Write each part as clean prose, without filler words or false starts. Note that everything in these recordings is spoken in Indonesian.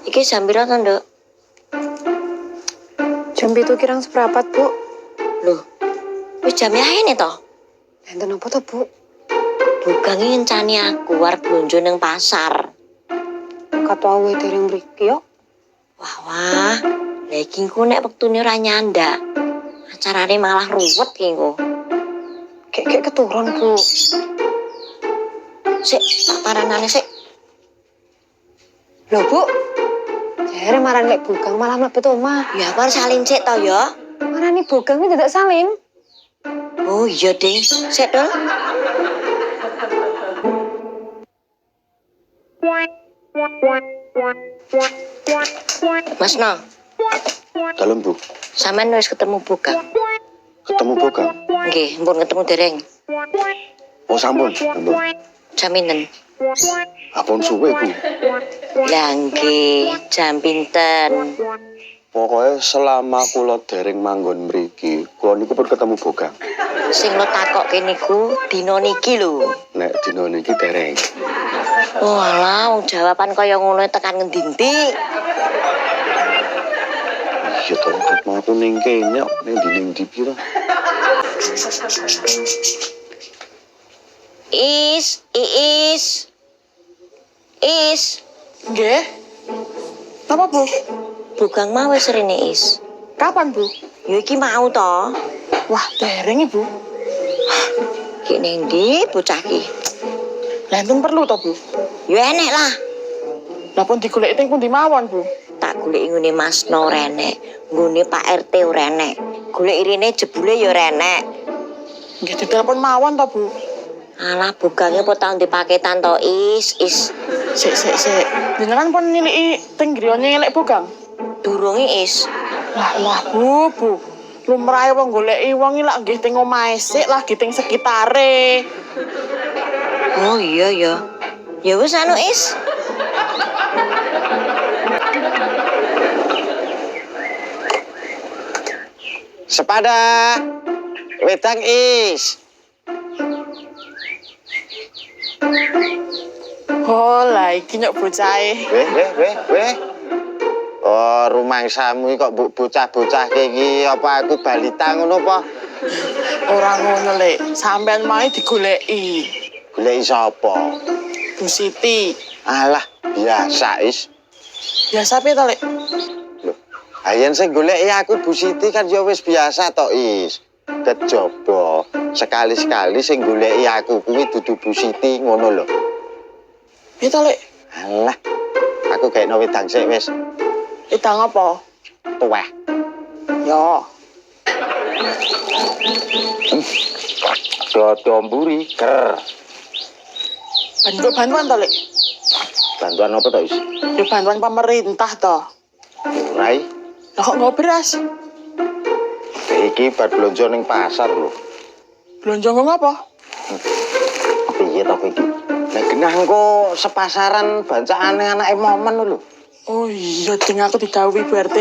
Iki jam pira to, Nduk? Jam 7 kirang seprapat, Bu. Loh, wis jam ini to? Enten apa to, Bu? Bukan ngencani aku arep blonjo ning pasar. Katawe dereng mriki yo. Wah, lha iki engko nek wektune ora nyandak. Acarane malah ruwet iki engko. Kek keturun, Bu. Sik, tak paranane sik. Lho, Bu. Jare marani lek bugang malah mlebet omah. Ya aku harus salin sik to ya. Marani bugang kuwi dadak salim. Oh iya, Ding. Sik, Dol. Mas No, Dalem, Bu. sampean wis ketemu Bugang? Ketemu Bogang. Nggih, ampun ketemu dereng. Oh, sampun. Sampun. Jaminen. Apun suwe, Bu. Lah nggih, jam pinten? Pokoknya selama kula dereng manggon mriki, kula niku pun ketemu Bogang. Sing lo takokke niku dina niki lho. Nek dina niki dereng. Oh alah, wong jawaban kaya ngono tekan ngendi-endi. Iya to, mau aku ning kene ning ndi pira. Is. Nggih. Apa, Bu? Bugang mau wis rene Is. Kapan, Bu? Ya iki mau to. Wah, dereng, Bu. Ki ning ndi bocah ki? Lah enten perlu to, Bu? Ya enek lah. Lah pun digoleki teng pundi mawon, Bu? Tak goleki ngene Mas No renek, nggone Pak RT ora enek. Golek irine jebule ya ora enek. Nggih ditelepon mawon to, Bu? Alah bugange po tau dipaketan to Is. Sik. Beneran pun niliki teng griyane ngelek bugang? Durunge Is. Lah, Bu. Lumrahe wong goleki wong iki lak nggih teng omahe sik lagi teng sekitare. Oh iya ya. Ya wis anu Is. Sepada wedang is. Oh, lah iki nyok bocahe. Weh. Oh, rumangsamu iki kok bocah-bocah iki apa aku balita ngono apa? Ora ngono, Lek. Sampean mae digoleki. Goleki sapa? Bu Siti. Alah, biasa is. Biasa piye to, Lek? Loh, ayen sing goleki aku Bu Siti kan ya wis biasa to is. Kejaba sekali-sekali sing goleki aku kuwi dudu Bu Siti ngono lho. Piye to, Lek? Alah, aku gaekno wedang sik wis. Edang apa? Tuweh. Yo. Dodo mburi ker. Bentuk bantuan to, Lek? Bantuan apa to is? Ya bantuan pemerintah to. Rai, Lah kok nggo beras? iki bar blonjo ning pasar lho. Blonjo nggo apa? Piye to iki? Nek genah engko sepasaran bancakane anake momen lho. Oh iya, ding aku didhawuhi Bu RT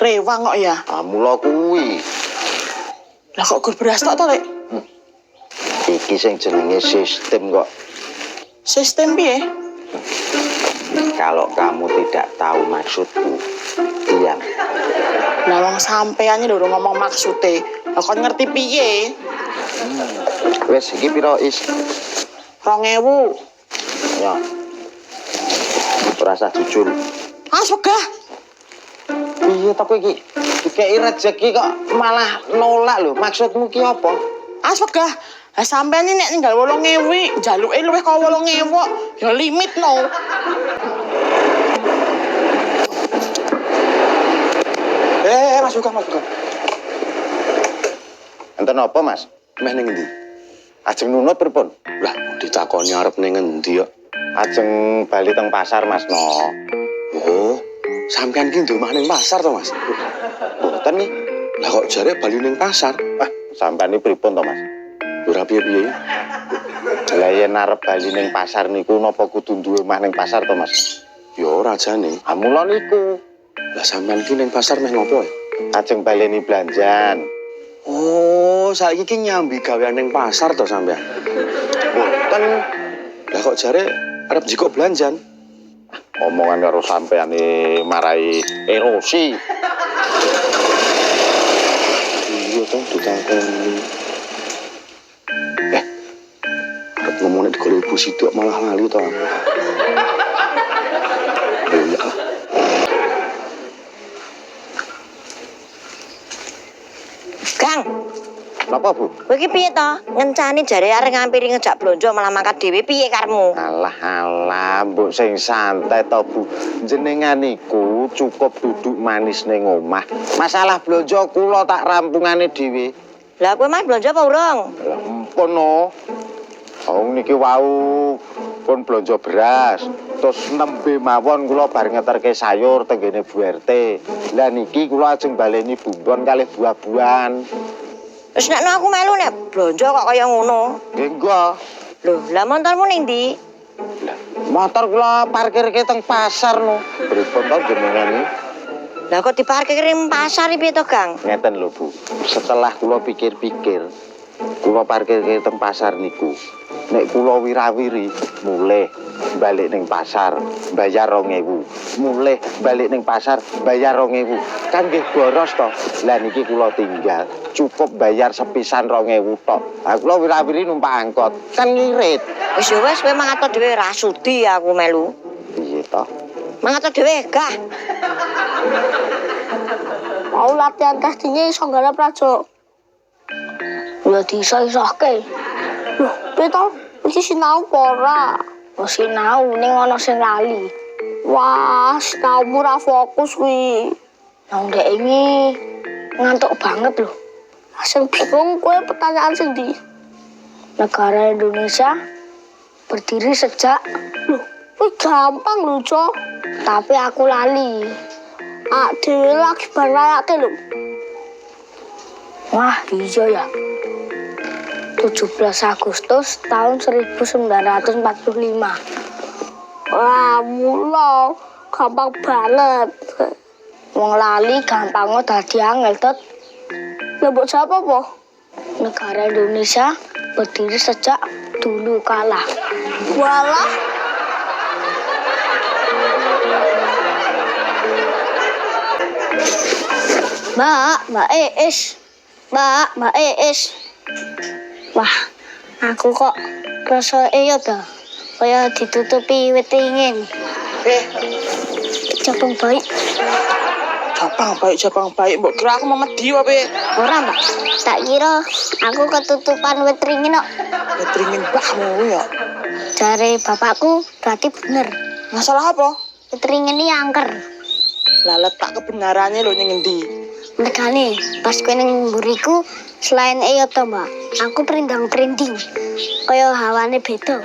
rewang kok ya. Ah mula kuwi. Lah kok gur beras tok to, Lek? Iki sing jenenge sistem kok. Sistem piye? Kalau kamu tidak tahu maksudku, diam. Lah wong sampean iki lho ngomong maksude. Lah kok ngerti piye? Wes iki pira is? 2000. Ya. Rasa jujur. Wegah. Iya tapi iki dikei rezeki kok malah nolak lho. Maksudmu ki apa? Wegah. Lah sampean iki nek ninggal 8.000, njaluke luwih kok 8.000 kok. Ya limit no. Mas Buka. Enten apa, Mas? Meh ning endi? Ajeng nunut pripun? Lah, ditakoni arep ning endi kok? Ajeng bali teng pasar, Mas No. Oh, sampean ki ndomah ning pasar to, Mas? Mboten nih. Lah kok jare bali ning pasar? Ah, sampean iki pripun to, Mas? Ora piye-piye. Lah yen arep bali ning pasar niku napa kudu duwe omah ning pasar to, Mas? Ya ora jane. Ah mula niku. Lah sampean ki ning pasar meh ngopo? Ajeng baleni belanjan. Oh, saiki ki nyambi gawean ning pasar to sampean. Mboten. Lah kok jare arep jikok belanjan? Omongan karo sampeane marai erosi. Iya toh ditakoni. Arep ngomongnya digolek ibu situ malah lali toh. Iya. Gang, Napa, Bu? kowe iki piye to? Ngencani jare arek ngampiri ngejak blonjo malah mangkat dhewe piye karmu? Alah, mbok sing santai to, Bu. Jenengan iku cukup duduk manis ning omah. Masalah blonjo kula tak rampungane dhewe. Lah kowe Mas blonjo apa urung? Lah empun no. Wong niki wau pun blonjo beras. Terus nembe mawon kula bar ngeterke sayur tenggene Bu RT. Lah niki kula ajeng baleni bumbon kalih buah-buahan. Wis nek aku melu nek blonjo kok kaya ngono. Nggih nggo. Loh, lah montormu ning ndi? Lah motor kula parkirke teng pasar no. Pripun to jenengan iki? Lah kok diparkir ning pasar iki piye to, Gang? Ngeten lho, Bu. Setelah kula pikir-pikir, kula parkirke teng pasar niku. Nek kula wirawiri mulih balik ning pasar bayar 2.000. Mulih balik ning pasar bayar 2.000. Kan nggih boros to. Lah niki kula tinggal cukup bayar sepisan 2.000 tok. Lah kula wirawiri numpak angkot. Kan ngirit. Wis ya wis kowe mangato dhewe ra sudi aku melu. Piye to? Mangato dhewe gah. Mau latihan testingnya iso garap rajo. Ya diiso-isoke. Loh, piye to? Iki sinau apa ora? Wis sinau ning ana sing lali. Wah, sinaumu ra fokus kuwi. Nang ndek iki ngantuk banget lho. Sing bingung kowe pertanyaan sing ndi? Negara Indonesia berdiri sejak Loh, kuwi gampang lho, Cok. tapi aku lali. Dhewe lagi barayake lho. Wah, iya ya. 17 Agustus tahun 1945. Wah, mula gampang banget. Wong lali gampang dadi angel, Tot. Lah mbok jawab apa? Negara Indonesia berdiri sejak dulu kala. Walah, Mbak Ees. Mbak Ees. Wah, aku kok rasa iya ta. Kaya ditutupi wit ingin. Cabang baik. Jabang baik. Mbok kira aku memedi wae. Ora, Mbak. Tak kira aku ketutupan wit ringin kok. Ngetringin mbahmu ya. Jare bapakku berarti bener. Masalah apa? Wit ringin ini angker. Lah letak kebenarannya lho ning endi? Mergane pas kowe ning mburiku selain iya to, Mbak. Aku perindang-perinding. Kaya hawane beda.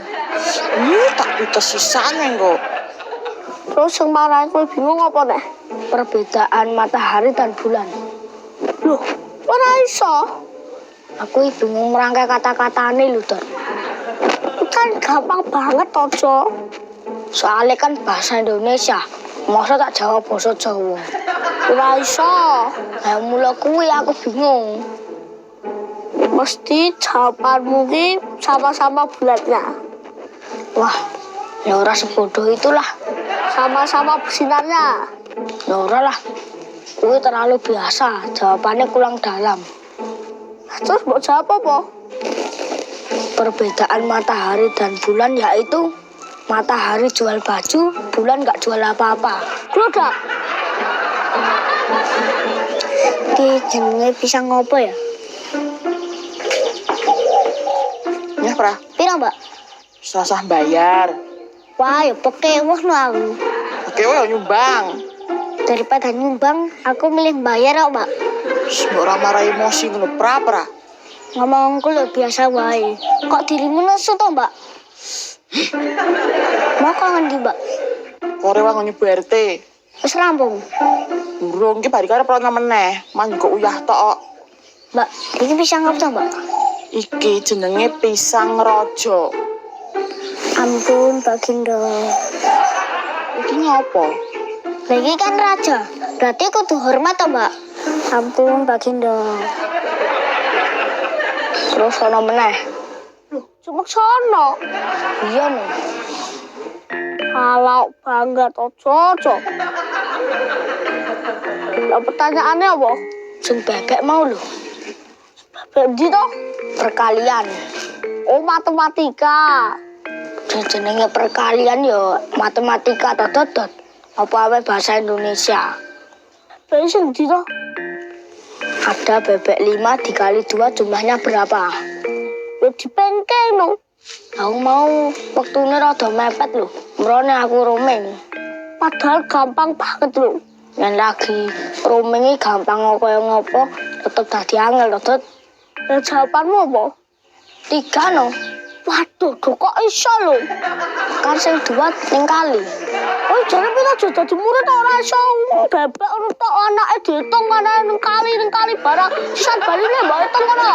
Tak pites sisane kok. Terus sing marahin kowe bingung apa nek? Perbedaan matahari dan bulan. Loh, ora iso. Aku bingung merangkai kata-katane lho, Dot. Kan gampang banget to, Cok. Soalnya kan bahasa Indonesia. Masa tak jawab bahasa Jawa. Ora iso. Lah mula kuwi aku bingung. Mesti jawabanmu ki sama-sama bulatnya. Wah, ya ora sebodoh itulah. Sama-sama bersinarnya. Ya ora lah. Kuwi terlalu biasa, jawabannya kurang dalam. Terus mau jawab apa? Perbedaan matahari dan bulan yaitu matahari jual baju, bulan nggak jual apa-apa. Klodak. Ki jenenge pisang ngopo ya? Ya, Pra. Piro, Mbak? Sasah bayar. Wah, ya pekewuh no aku. Oke, wae nyumbang. Daripada nyumbang, aku milih bayar kok, Mbak. Mbok ora marah emosi ngono, Pra. Ngomongku lho biasa wae. Kok dirimu nesu to, Mbak? Mau kok ngendi, Mbak? Kore wae ngono Bu RT. Wis rampung. Burung ki bari kare prono meneh, man kok uyah tok. Mbak, ini pisang apa, Mbak? Iki jenenge pisang raja. Ampun, Bagindo. Iki ngopo? Lagi kan raja, berarti kudu hormat to, Mbak. Ampun, Bagindo. Terus ono meneh. Loh, cuma sono. Iya nih. Kalau banget ojo. Lah pertanyaannya apa? Sing bebek mau lho. Bebek ndi to? Perkalian. Oh, matematika. Jenenge perkalian ya matematika dot. Apa wae bahasa Indonesia. Bebek sing ndi to? Ada bebek 5 dikali 2 jumlahnya berapa? Ya dipengke no. Aku mau waktunya rada mepet lho. Merone aku roaming. Padahal gampang banget lho. Yang lagi roamingnya gampang kaya ngopo, tetep dadi angel Dot. Dan jawabanmu apa? 3 no. Waduh, kok iso lho. Kan sing 2 ning kali. Oh, jare pira aja dadi murid ora iso bebek tok anake diitung ana ning kali barang sisan baline mbok hitung kono.